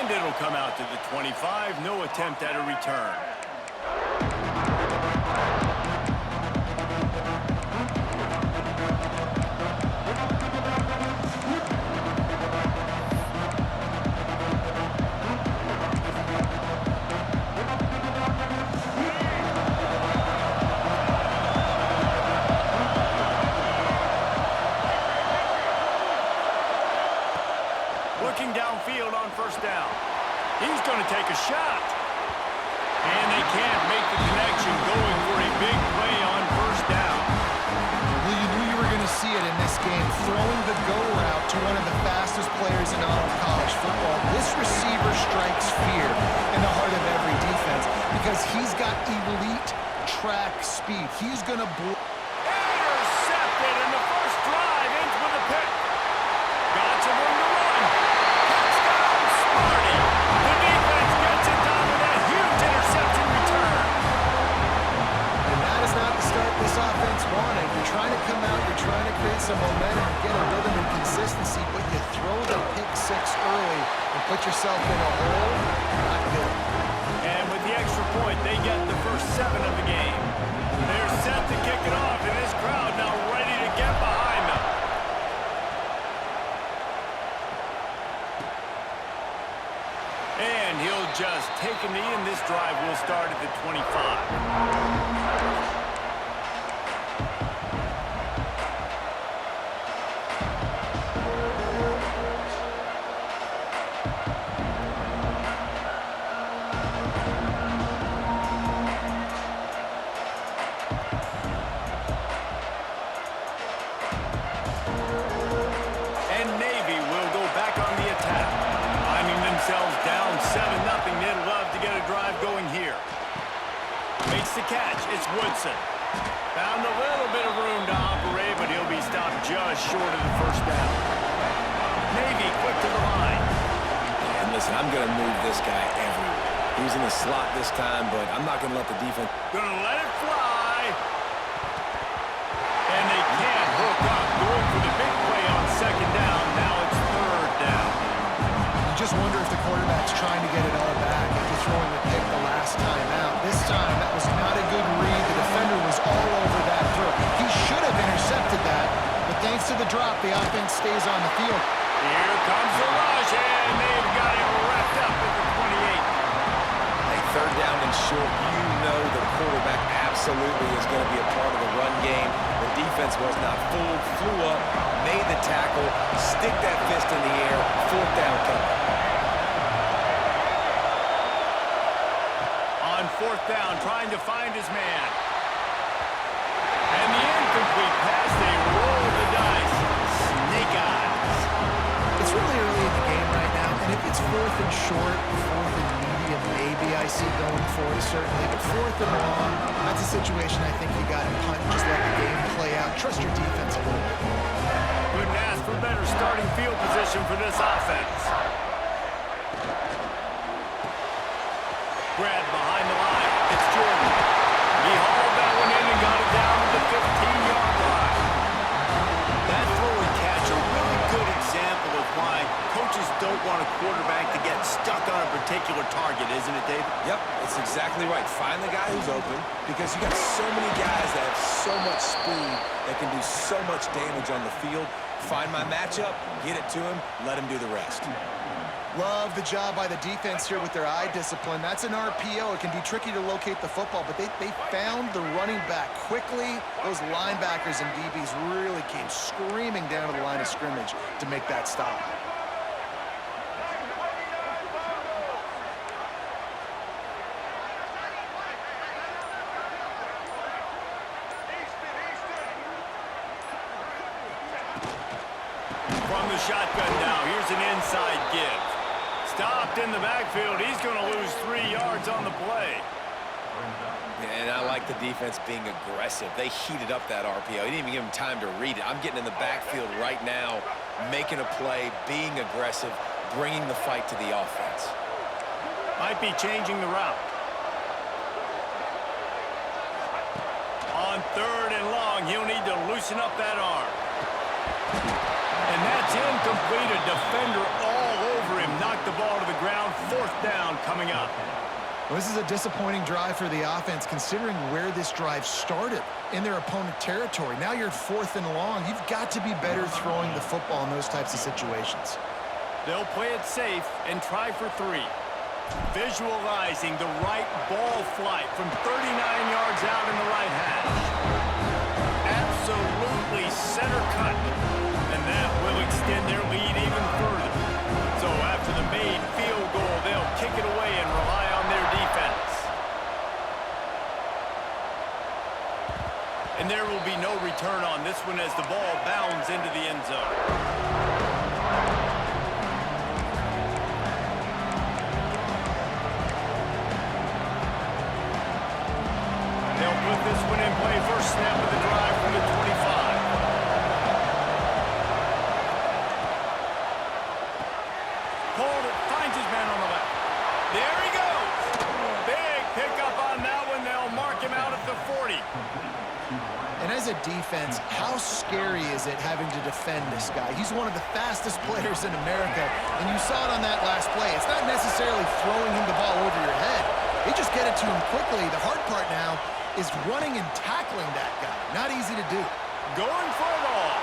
And it'll come out to the 25. No attempt at a return. Looking downfield on first down. He's going to take a shot. And they can't make the connection, going for a big play on first down. Well, you knew you were going to see it in this game. Throwing the go route to one of the fastest players in all of college football. This receiver strikes fear in the heart of every defense because he's got elite track speed. He's going to blow. Intercepted, and the first drive ends with a pick. Got some room to run. Touchdown, Sparty. The defense gets it done with that huge interception return. And that is not the start this offense wanted. You're trying to come out, you're trying to create some momentum and get a rhythm and consistency, but you throw the pick six early and put yourself in a hole. Not good. And with the extra point, they get the first 7 of the game. They're set to kick it off, and this crowd now ready to get behind them. And he'll just take a knee, and this drive will start at the 25. Down 7-0. They'd love to get a drive going here. Makes the catch. It's Woodson. Found a little bit of room to operate, but he'll be stopped just short of the first down. Navy quick to the line. And listen, I'm going to move this guy everywhere. He's in the slot this time, but I'm not going to let the defense. Gonna let it fly. And they can't hook up. Going for the big play on second down. Now it's third down. You just wonder if the quarterback's trying to get it all back after throwing the pick the last time out. This time, that was not a good read. The defender was all over that throw. He should have intercepted that, but thanks to the drop, the offense stays on the field. Here comes the rush, and they've got him wrapped up at the 28. Hey, third down and short, you know the quarterback absolutely is going to be a part of the run game. The defense was not fooled, flew up, made the tackle, stick that fist in the air, fourth down coming. On fourth down, trying to find his man. And the incomplete pass, they roll the dice. Snake eyes. It's really early in the game right now, and if it's fourth and short, fourth and medium, maybe I see going for it, certainly. But fourth and long, that's a situation I think you got to punt, just let the game play out. Trust your defense a little bit more. Couldn't ask for better starting field position for this offense. Brad behind the line. It's Jordan. He hauled that one in and got it down to the 15-yard line. That throw and catch, a really good example of why coaches don't want a quarterback to get stuck on a particular target, isn't it, David? Yep, it's exactly right. Find the guy who's open because you got so many guys that have so much speed that can do so much damage on the field. Find my matchup, get it to him, let him do the rest. Love the job by the defense here with their eye discipline. That's an RPO. It can be tricky to locate the football, but they found the running back quickly. Those linebackers and DBs really came screaming down to the line of scrimmage to make that stop. From the shotgun now, here's an inside give. Stopped in the backfield. He's going to lose 3 yards on the play. And I like the defense being aggressive. They heated up that RPO. He didn't even give him time to read it. I'm getting in the backfield right now, making a play, being aggressive, bringing the fight to the offense. Might be changing the route. On third and long, he'll need to loosen up that arm. And that's incomplete. A defender all over him. Knocked the ball to the ground coming up. Well, this is a disappointing drive for the offense, considering where this drive started in their opponent territory. Now you're at 4th and long. You've got to be better throwing the football in those types of situations. They'll play it safe and try for 3. Visualizing the right ball flight from 39 yards out in the right hash. Absolutely center cut. And that will extend their lead even further. So after the made field goal, they'll kick it away and rely on their defense. And there will be no return on this one as the ball bounds into the end zone. They'll put this one in play. First snap of the drive from the 25. Pulled it, finds his man on the left. There he goes. Big pickup on that one. They'll mark him out at the 40. And as a defense, how scary is it having to defend this guy? He's one of the fastest players in America, and you saw it on that last play. It's not necessarily throwing him the ball over your head. They just get it to him quickly. The hard part now is running and tackling that guy. Not easy to do. Going for it all.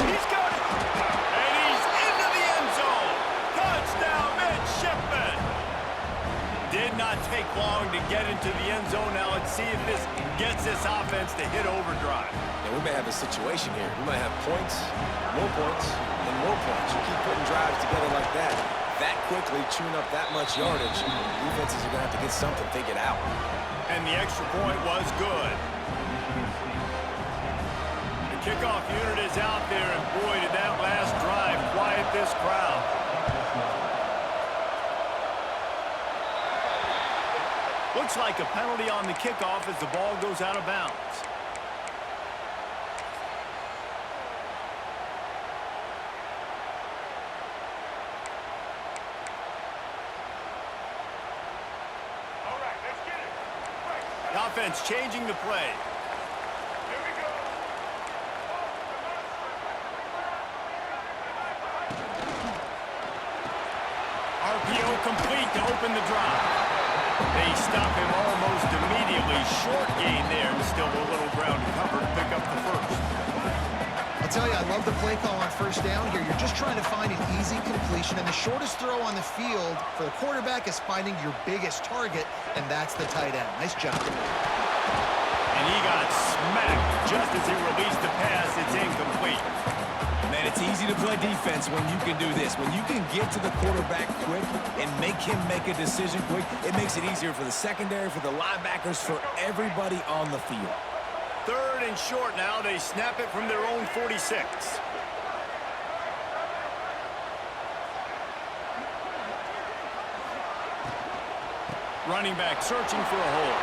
He's got it. And he's into the end zone. Touchdown, midshipman. Did not take long to get into the end zone. Now let's see if this gets this offense to hit overdrive. Yeah, we may have a situation here. We might have points, and more points. You keep putting drives together like that quickly, chewing up that much yardage, defenses are going to have to get something figured out. And the extra point was good. The kickoff unit is out there, and boy, did that last drive quiet this crowd. Looks like a penalty on the kickoff as the ball goes out of bounds. Offense changing the play. Here we go. RPO complete to open the drive. They stop him almost immediately. Short gain there, and still a little ground to cover to pick up the first. I'll tell you, I love the play call on first down here. You're just trying to find an easy completion, and the shortest throw on the field for the quarterback is finding your biggest target, and that's the tight end. Nice job. And he got smacked just as he released the pass. It's incomplete. Man, it's easy to play defense when you can do this. When you can get to the quarterback quick and make him make a decision quick, it makes it easier for the secondary, for the linebackers, for everybody on the field. 3rd and short now. They snap it from their own 46. Running back searching for a hole.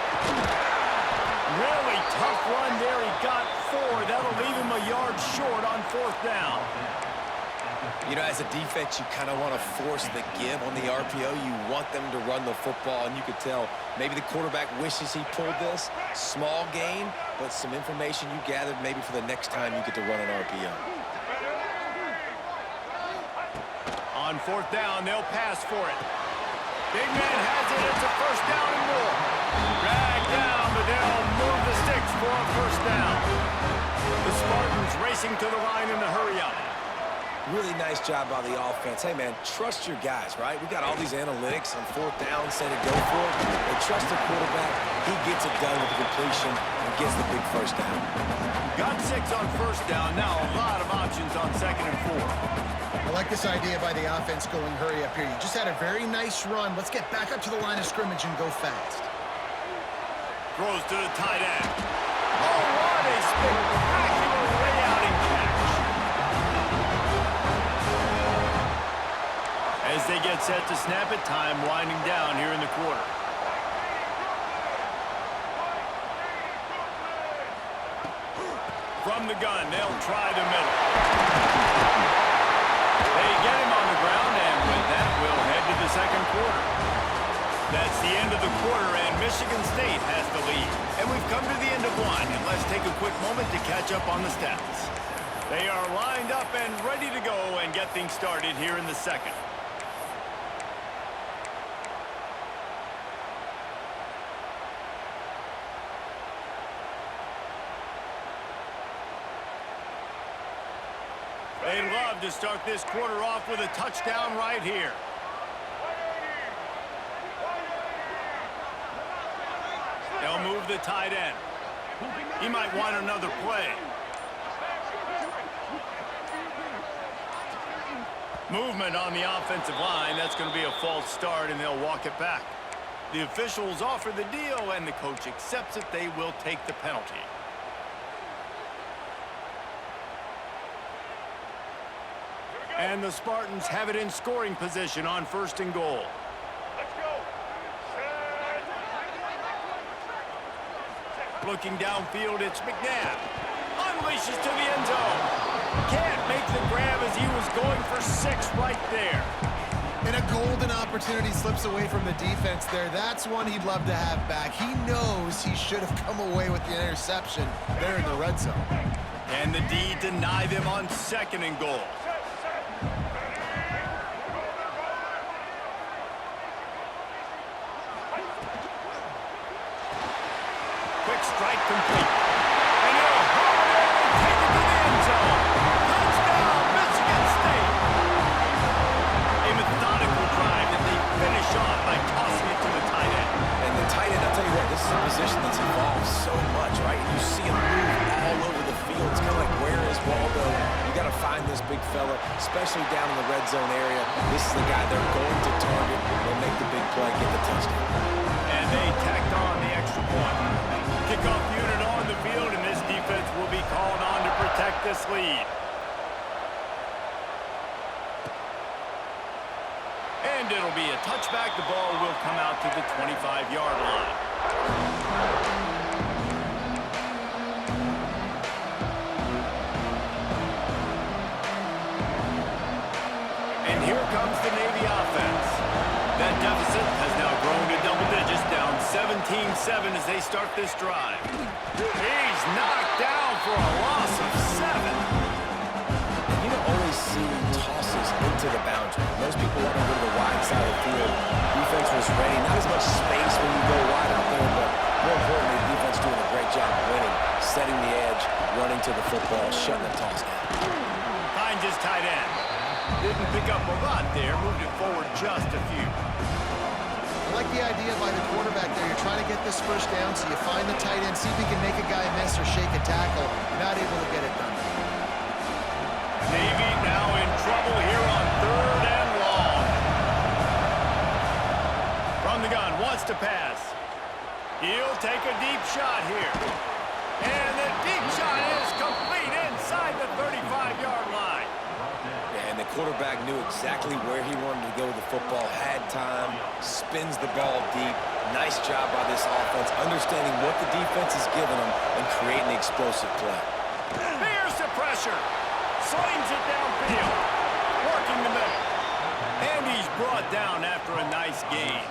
Really tough run there. He got 4. That'll leave him a yard short on 4th down. You know, as a defense, you kind of want to force the give on the RPO. You want them to run the football, and you could tell maybe the quarterback wishes he pulled this. Small gain, but some information you gathered maybe for the next time you get to run an RPO. On 4th down, they'll pass for it. Big man has it. It's a first down and more. Drag down, but they'll move the sticks for a first down. The Spartans racing to the line in the hurry-up. Really nice job by the offense. Hey, man, trust your guys, right? We got all these analytics on 4th down, say to go for it. They trust the quarterback. He gets it done with the completion and gets the big first down. Got 6 on first down. Now a lot of options on 2nd and 4. I like this idea by the offense going hurry up here. You just had a very nice run. Let's get back up to the line of scrimmage and go fast. Throws to the tight end. Oh, what a spectacular layout and catch. As they get set to snap it, time winding down here in the quarter. From the gun, they'll try the middle. They get him on the ground, and with that, we'll head to the 2nd quarter. That's the end of the quarter, and Michigan State has the lead. And we've come to the end of 1, and let's take a quick moment to catch up on the stats. They are lined up and ready to go and get things started here in the 2nd. They'd love to start this quarter off with a touchdown right here. They'll move the tight end. He might want another play. Movement on the offensive line. That's going to be a false start, and they'll walk it back. The officials offer the deal, and the coach accepts it. They will take the penalty. And the Spartans have it in scoring position on 1st and goal. Looking downfield, it's McNabb. Unleashes to the end zone. Can't make the grab as he was going for 6 right there. And a golden opportunity slips away from the defense there. That's one he'd love to have back. He knows he should have come away with the interception there in the red zone. And the D deny them on 2nd and goal. Quick strike complete. And he'll take it to the end zone. Touchdown, Michigan State. A methodical drive that they finish off by tossing it to the tight end. And the tight end, I'll tell you what, this is a position that's evolved so much, right? You see him move all over the field. It's kind of like, where is Waldo? You got to find this big fella, especially down in the red zone area. This is the guy they're going to target. They'll make the big play, get the touchdown. And they tacked on the extra point. Kickoff unit on the field, and this defense will be called on to protect this lead. And it'll be a touchback. The ball will come out to the 25-yard line. And here comes the Navy offense. That deficit has now grown to double digits, down 17-7 as they start this drive. He's knocked down for a loss of 7. You don't always see tosses into the boundary. Most people want to go to the wide side of the field. Defense was ready. Not as much space when you go wide out there, but more importantly, the defense doing a great job winning, setting the edge, running to the football, shutting the toss down. Finds his tight end. Didn't pick up a lot there, moved it forward just a few. I like the idea by the quarterback there. You're trying to get this first down, so you find the tight end, see if he can make a guy miss or shake a tackle. Not able to get it done. Navy now in trouble here on 3rd and long. From the gun, wants to pass. He'll take a deep shot here. And the deep shot is complete inside the 35-yard line. And the quarterback knew exactly where he wanted to go with the football, had time, spins the ball deep. Nice job by this offense, understanding what the defense is giving them and creating the explosive play. Here's the pressure. Slings it downfield. Working the middle. And he's brought down after a nice gain.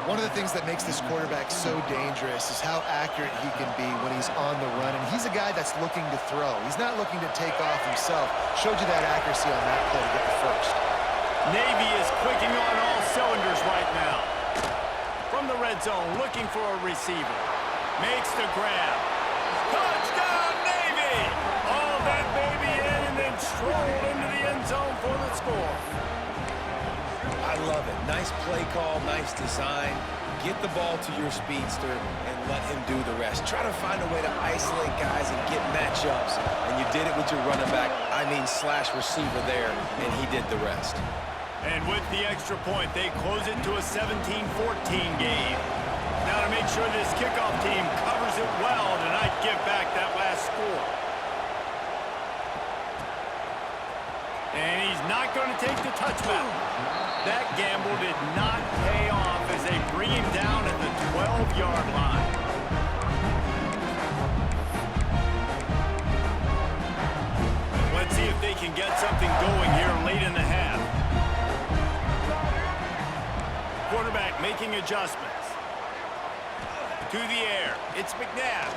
One of the things that makes this quarterback so dangerous is how accurate he can be when he's on the run. And he's a guy that's looking to throw. He's not looking to take off himself. Showed you that accuracy on that play to get the first. Navy is clicking on all cylinders right now. From the red zone, looking for a receiver. Makes the grab. Touchdown, Navy! All that baby in and then stroll into the end zone for the score. I love it. Nice play call, nice design. Get the ball to your speedster and let him do the rest. Try to find a way to isolate guys and get matchups. And you did it with your running back, slash receiver there, and he did the rest. And with the extra point, they close it to a 17-14 game. Now to make sure this kickoff team covers it well tonight, give back that last score. And he's not going to take the touchback. That gamble did not pay off as they bring him down at the 12-yard line. Let's see if they can get something going here late in the half. Quarterback making adjustments. To the air, it's McNabb.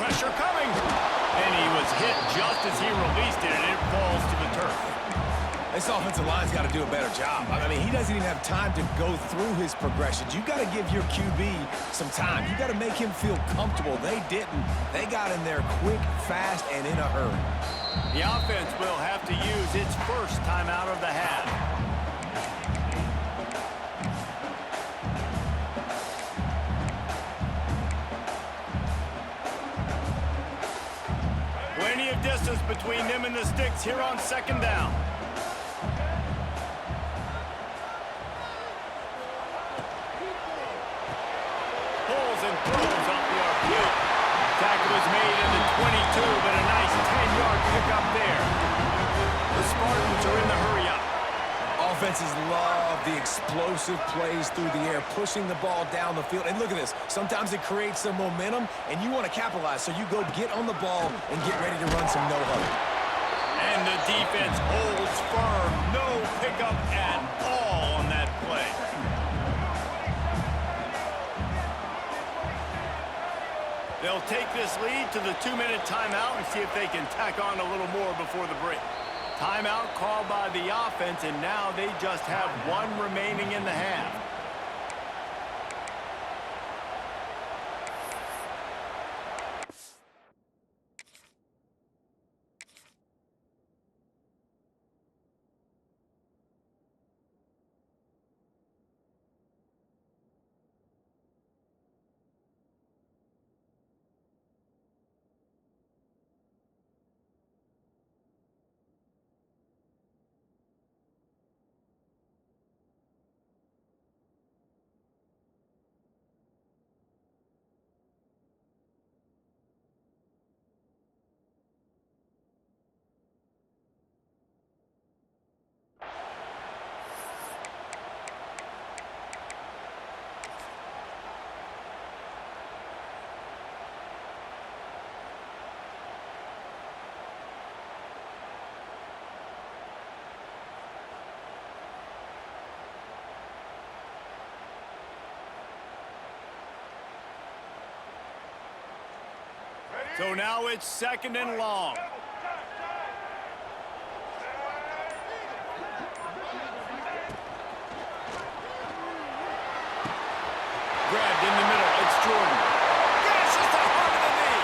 Pressure coming. And he was hit just as he released it, and it falls to the turf. This offensive line's got to do a better job. I mean, he doesn't even have time to go through his progressions. You got to give your QB some time. You got to make him feel comfortable. They didn't. They got in there quick, fast, and in a hurry. The offense will have to use its first timeout of the half. Plenty of distance between them and the sticks here on second down. And throws off the RPO. Tackle is made in the 22, but a nice 10-yard pickup there. The Spartans are in the hurry-up. Offenses love the explosive plays through the air, pushing the ball down the field. And look at this. Sometimes it creates some momentum, and you want to capitalize. So you go get on the ball and get ready to run some no-huddle. And the defense holds firm. No pickup at all on that play. They'll take this lead to the 2-minute timeout and see if they can tack on a little more before the break. Timeout called by the offense, and now they just have one remaining in the half. So now it's second and long. Grabbed in the middle. It's Jordan. Gashes the heart of the knee.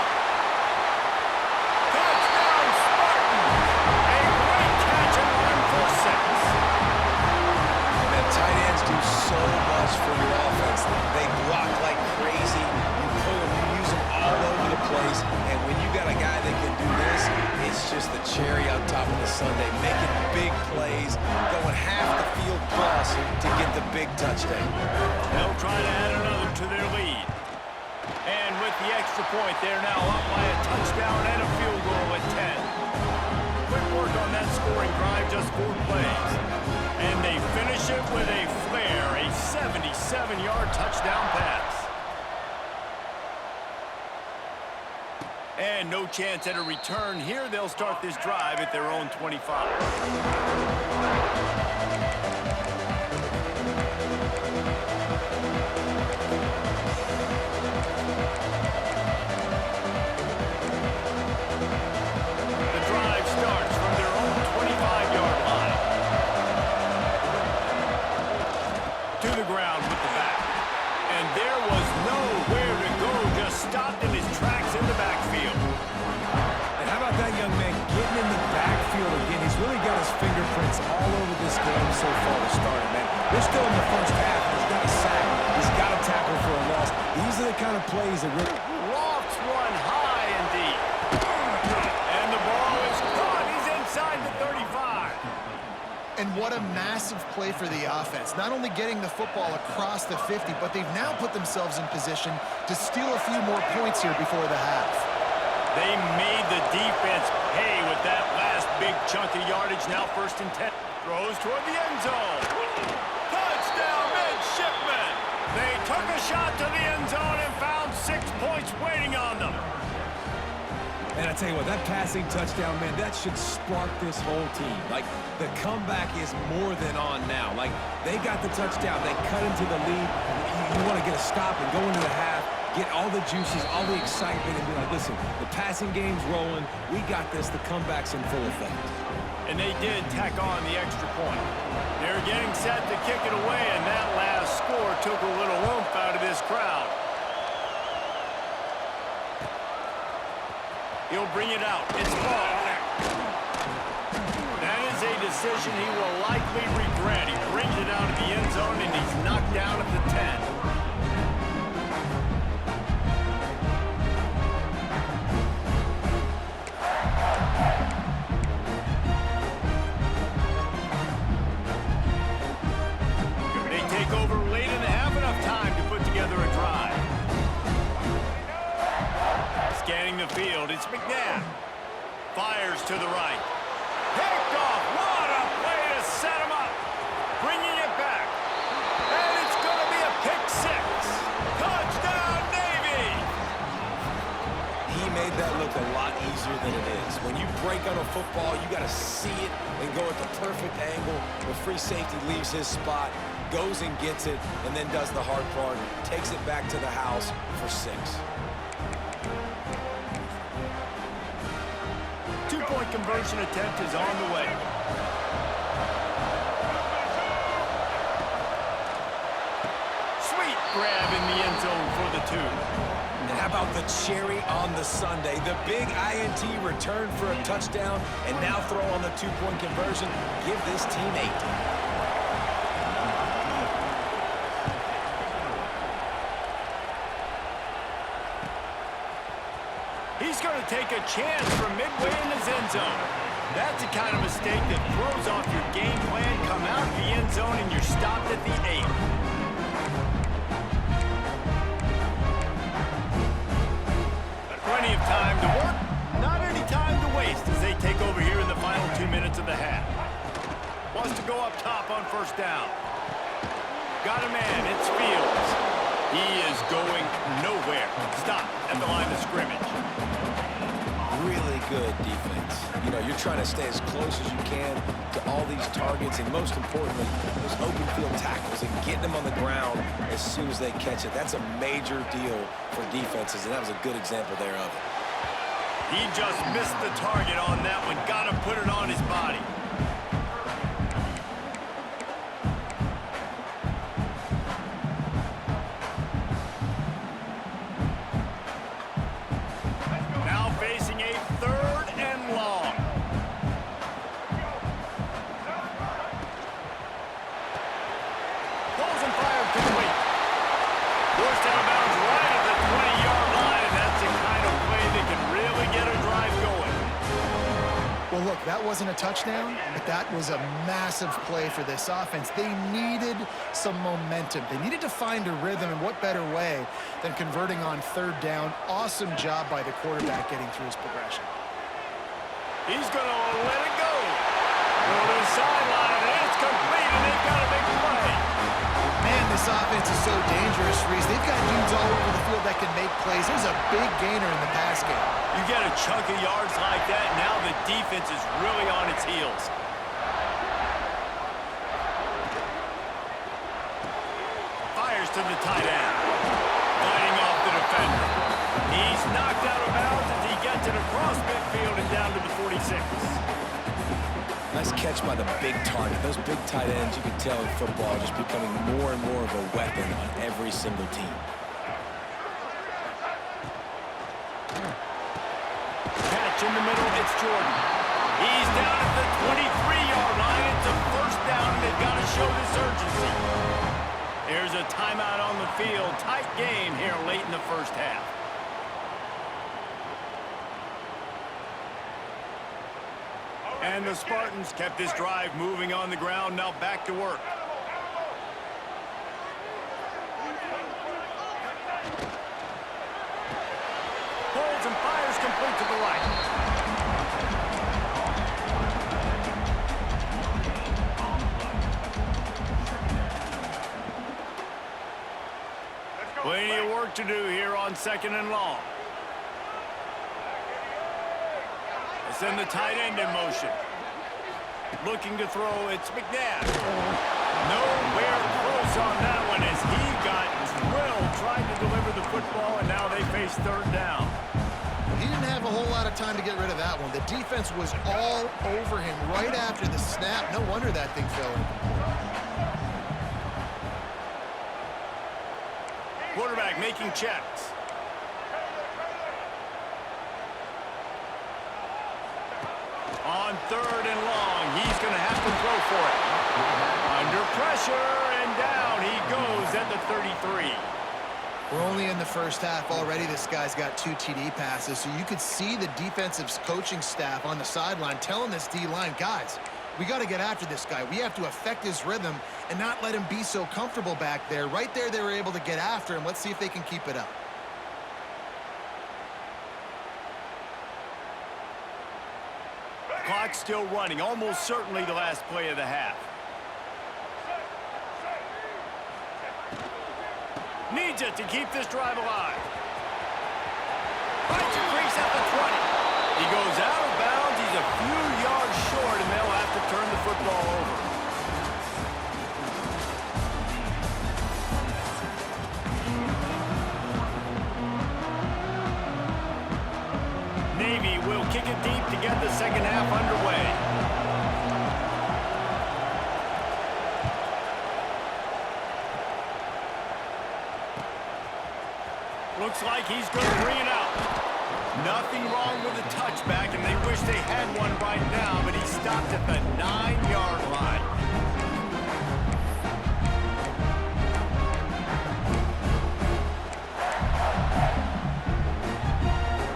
Touchdown, Spartans. A great catch and run for 6. Man, tight ends do so much for your offense. They block like crazy. You pull them, you use them all over the place. And when you got a guy that can do this, it's just the cherry on top of the sundae. Making big plays, going half the field plus to get the big touchdown. They'll try to add another to their lead. And with the extra point, they're now up by a touchdown and a field goal at 10. Quick work on that scoring drive, just 4 plays. And they finish it with a flair, a 77-yard touchdown pass. And no chance at a return here. They'll start this drive at their own 25. Fingerprints all over this game so far to start it, man. We're still in the first half. He's got a sack. He's got a tackle for a loss. These are the kind of plays that really... Lofts one high and deep. And the ball is caught. He's inside the 35. And what a massive play for the offense. Not only getting the football across the 50, but they've now put themselves in position to steal a few more points here before the half. They made the defense pay with that last big chunk of yardage. Now 1st and 10. Throws toward the end zone. Touchdown, midshipmen. They took a shot to the end zone and found 6 points waiting on them. And I tell you what, that passing touchdown, man, that should spark this whole team. Like, the comeback is more than on now. Like, they got the touchdown. They cut into the lead. You want to get a stop and go into the half. Get all the juices, all the excitement, and be like, listen, the passing game's rolling. We got this. The comeback's in full effect. And they did tack on the extra point. They're getting set to kick it away, and that last score took a little oomph out of this crowd. He'll bring it out. It's ball. That is a decision he will likely regret. He brings it out of the end zone, and he's knocked down at the 10. Over late in the half, enough time to put together a drive. Scanning the field, it's McNabb. Fires to the right. Picked off. What a play to set him up. Bringing it back. And it's going to be a pick six. Touchdown, Navy! He made that look a lot easier than it is. When you break on a football, you got to see it and go at the perfect angle. The free safety leaves his spot, goes and gets it, and then does the hard part, takes it back to the house for 6. Two-point conversion attempt is on the way. Sweet grab in the end zone for the 2. And how about the cherry on the sundae? The big INT return for a touchdown, and now throw on the 2-point conversion. Give this team 8. He's going to take a chance from midway in his end zone. That's the kind of mistake that throws off your game plan. Come out of the end zone and you're stopped at the 8. Plenty of time to work, not any time to waste as they take over here in the final 2 minutes of the half. Wants to go up top on first down. Got a man, it's Fields. He is going nowhere. Stop at the line of scrimmage. Really good defense. You know, you're trying to stay as close as you can to all these targets, and most importantly, those open field tackles and getting them on the ground as soon as they catch it. That's a major deal for defenses, and that was a good example there of it. He just missed the target on that one. Got to put it on his body. Well, look, that wasn't a touchdown, but that was a massive play for this offense. They needed some momentum. They needed to find a rhythm, and what better way than converting on third down. Awesome job by the quarterback getting through his progression. He's going to let it go. Go to the sideline, and it's complete, and they've got a big play. Man, this offense is so dangerous, Reese. They've got dudes all over the field that can make plays. There's a big gainer in the pass game. You get a chunk of yards like that, now the defense is really on its heels. Fires to the tight end. Fighting off the defender. He's knocked out of bounds as he gets it across midfield and down to the 46. Nice catch by the big target. Those big tight ends, you can tell in football, just becoming more and more of a weapon on every single team. Catch in the middle, it's Jordan. He's down at the 23-yard line. It's a first down, and they've got to show this urgency. There's a timeout on the field. Tight game here late in the first half. And the Spartans kept this drive moving on the ground. Now back to work. Holds and fires complete to the right. Plenty of work to do here on 2nd and long. Send the tight end in motion. Looking to throw, it's McNabb. Nowhere close on that one as he got drilled trying to deliver the football, and now they face third down. He didn't have a whole lot of time to get rid of that one. The defense was all over him right after the snap. No wonder that thing fell incomplete. Quarterback making checks. On 3rd and long, he's going to have to throw for it. Under pressure, and down he goes at the 33. We're only in the first half already. This guy's got 2 TD passes, so you could see the defensive coaching staff on the sideline telling this D-line, guys, we got to get after this guy. We have to affect his rhythm and not let him be so comfortable back there. Right there, they were able to get after him. Let's see if they can keep it up. Clock still running, almost certainly the last play of the half. Needs it to keep this drive alive. Finds a crease at the 20. He goes out of bounds. He's a few yards short, and they'll have to turn the football over. Navy will kick it deep to get the second half underway. Looks like he's going to bring it out. Nothing wrong with the touchback, and they wish they had one right now, but he stopped at the 9-yard line.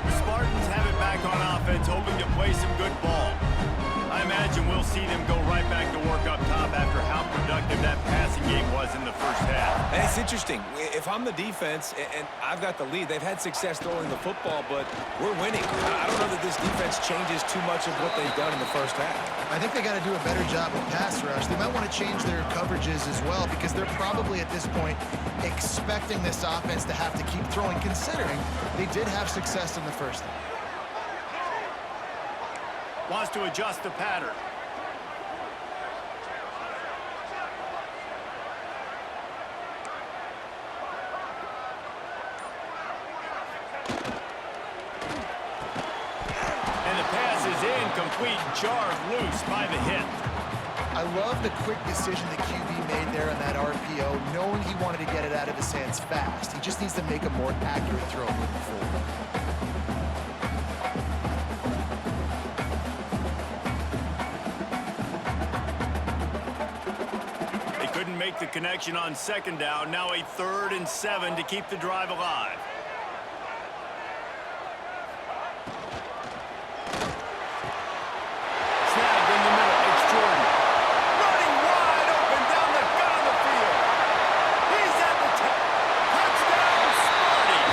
The Spartans have it back on offense, hoping to play some good ball. I imagine we'll see them go right back to work up top after how productive that passing game was in the first half. And it's interesting. If I'm the defense and I've got the lead, they've had success throwing the football, but we're winning. I don't know that this defense changes too much of what they've done in the first half. I think they got to do a better job of pass rush. They might want to change their coverages as well because they're probably at this point expecting this offense to have to keep throwing, considering they did have success in the first half. Wants to adjust the pattern. And the pass is incomplete, jarred loose by the hit. I love the quick decision the QB made there on that RPO, knowing he wanted to get it out of his hands fast. He just needs to make a more accurate throw moving forward. Couldn't make the connection on 2nd down. Now a 3rd and 7 to keep the drive alive. Snagged in the middle. It's Jordan. Running wide open down the gut of the field. He's at the touchdown, Sparty.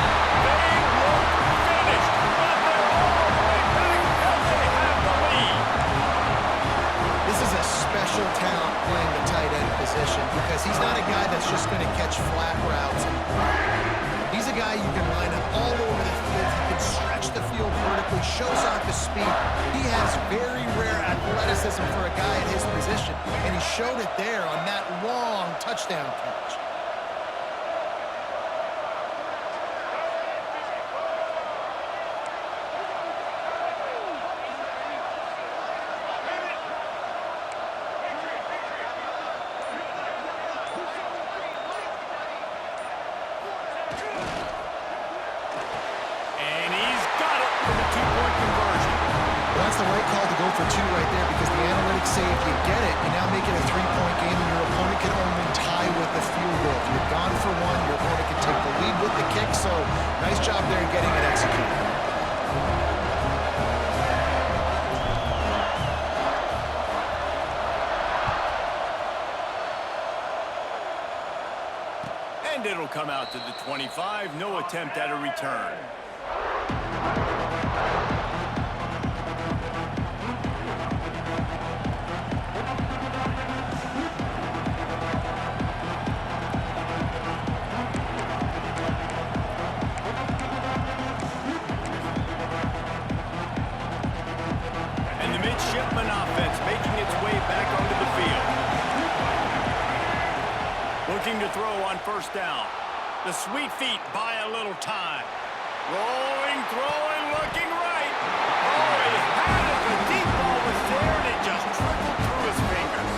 They look finished, but they're all the way back as they have the lead. This is a special talent playing the tight end position because he's not a guy that's just going to catch flat routes. He's a guy you can line up all over the field. He can stretch the field vertically, shows off his speed. He has very rare athleticism for a guy at his position, and he showed it there on that long touchdown catch. For 2 right there because the analytics say if you get it, you now make it a 3-point game and your opponent can only tie with the field goal. If you're gone for 1, your opponent can take the lead with the kick, so nice job there getting it executed. And it'll come out to the 25. No attempt at a return. Midshipman offense making its way back onto the field. Looking to throw on 1st down. The sweet feet buy a little time. Rolling, throwing, looking right. Oh, he had it. The deep ball was there, and it just trickled through his fingers.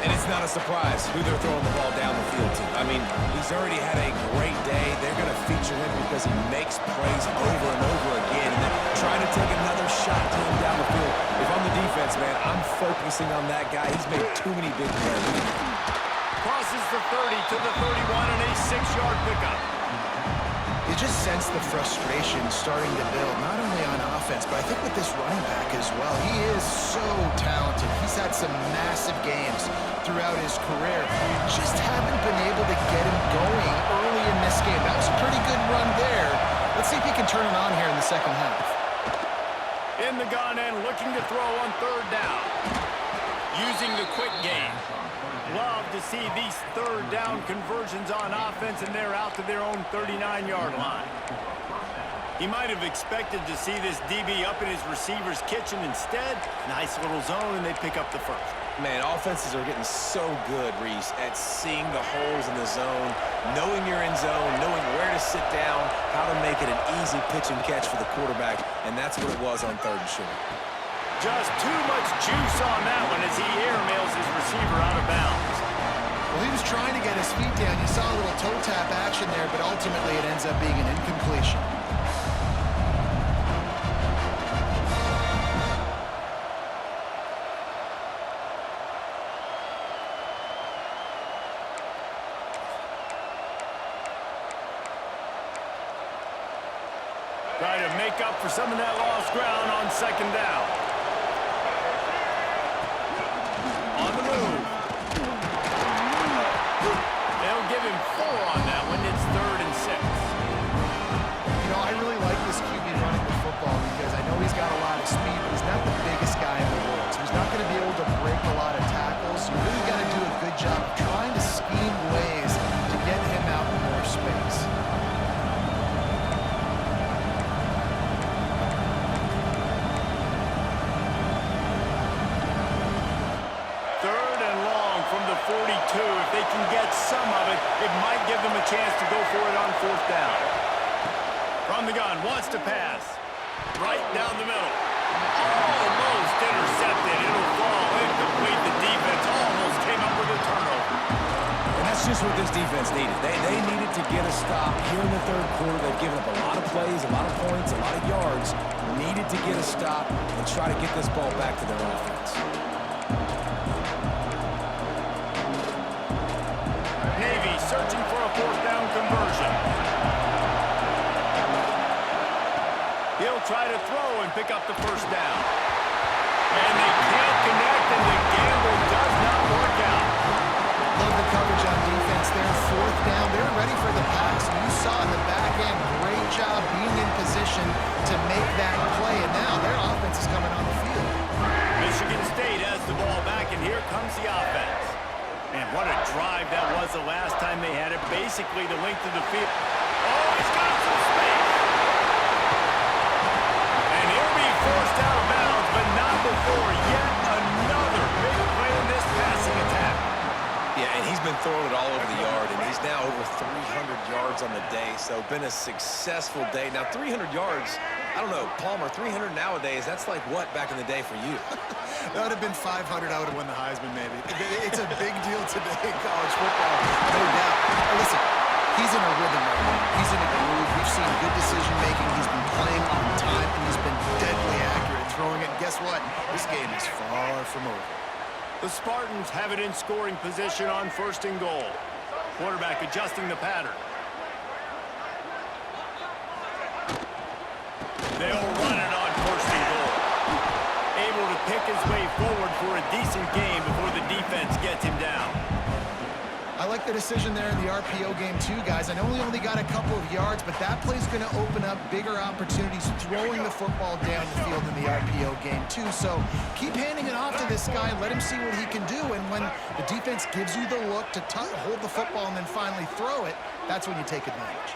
And it's not a surprise who they're throwing the ball down the field to. I mean, he's already had a great day. They're going to feature him because he makes plays over and over again. And then trying to take another shot to him down the field. If I'm the defense, man, I'm focusing on that guy. He's made too many big plays. Crosses the 30 to the 31 and a 6-yard pickup. You just sense the frustration starting to build, not only on offense, but I think with this running back as well. He is so talented. He's had some massive games throughout his career. Just haven't been able to get him going early in this game. That was a pretty good run there. Let's see if he can turn it on here in the second half. In the gun and looking to throw on 3rd down. Using the quick game. Love to see these 3rd down conversions on offense, and they're out to their own 39-yard line. He might have expected to see this DB up in his receiver's kitchen. Instead, nice little zone, and they pick up the first. Man, offenses are getting so good, Reese, at seeing the holes in the zone, knowing you're in zone, knowing where to sit down, how to make it an easy pitch and catch for the quarterback, and that's what it was on 3rd and short. Just too much juice on that one as he airmails his receiver out of bounds. Well, he was trying to get his feet down. You saw a little toe tap action there, but ultimately it ends up being an incompletion. Trying to make up for some of that lost ground on 2nd down. On the move. They'll give him 4 on that one. It's 3rd and 6. You know, I really like this QB running the football because I know he's got a lot of speed, but he's not the biggest guy in the world. So he's not going to be able to break a lot of tackles. You really got to do a good job of trying to scheme ways to get him out in more space. From the 42, if they can get some of it, it might give them a chance to go for it on 4th down. From the gun, wants to pass. Right down the middle. Almost intercepted. It'll fall incomplete. The defense almost came up with a turnover. And that's just what this defense needed. They needed to get a stop here in the 3rd quarter. They've given up a lot of plays, a lot of points, a lot of yards. Needed to get a stop and try to get this ball back to their offense. Navy searching for a 4th down conversion. He'll try to throw and pick up the 1st down. And they can't connect, and the gamble does not work out. Love the coverage on defense there. 4th down. They're ready for the pass. You saw in the back end, great job being in position to make that play. And now their offense is coming on the field. Michigan State has the ball back, and here comes the offense. Man, what a drive that was the last time they had it. Basically the length of the field. Oh, he's got some space. And he'll be forced out of bounds, but not before yet another big play in this passing attack. Yeah, and he's been throwing it all over the yard, and he's now over 300 yards on the day, so been a successful day. Now, 300 yards, I don't know, Palmer, 300 nowadays, that's like what back in the day for you? That would have been 500. I would have won the Heisman, maybe. It's a big deal today in college football, no doubt. Now, listen, he's in a rhythm right now. He's in a groove. We've seen good decision-making. He's been playing on time, and he's been deadly accurate throwing it. And guess what? This game is far from over. The Spartans have it in scoring position on 1st and goal. Quarterback adjusting the pattern. They'll run it on 1st and goal. Able to pick his way forward for a decent game before the defense gets him down. I like the decision there in the RPO game too, guys. I know he only got a couple of yards, but that play's going to open up bigger opportunities throwing the football down the field in the RPO game too. So keep handing it off to this guy. Let him see what he can do. And when the defense gives you the look to hold the football and then finally throw it, that's when you take advantage.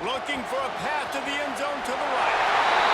Looking for a path to the end zone to the right.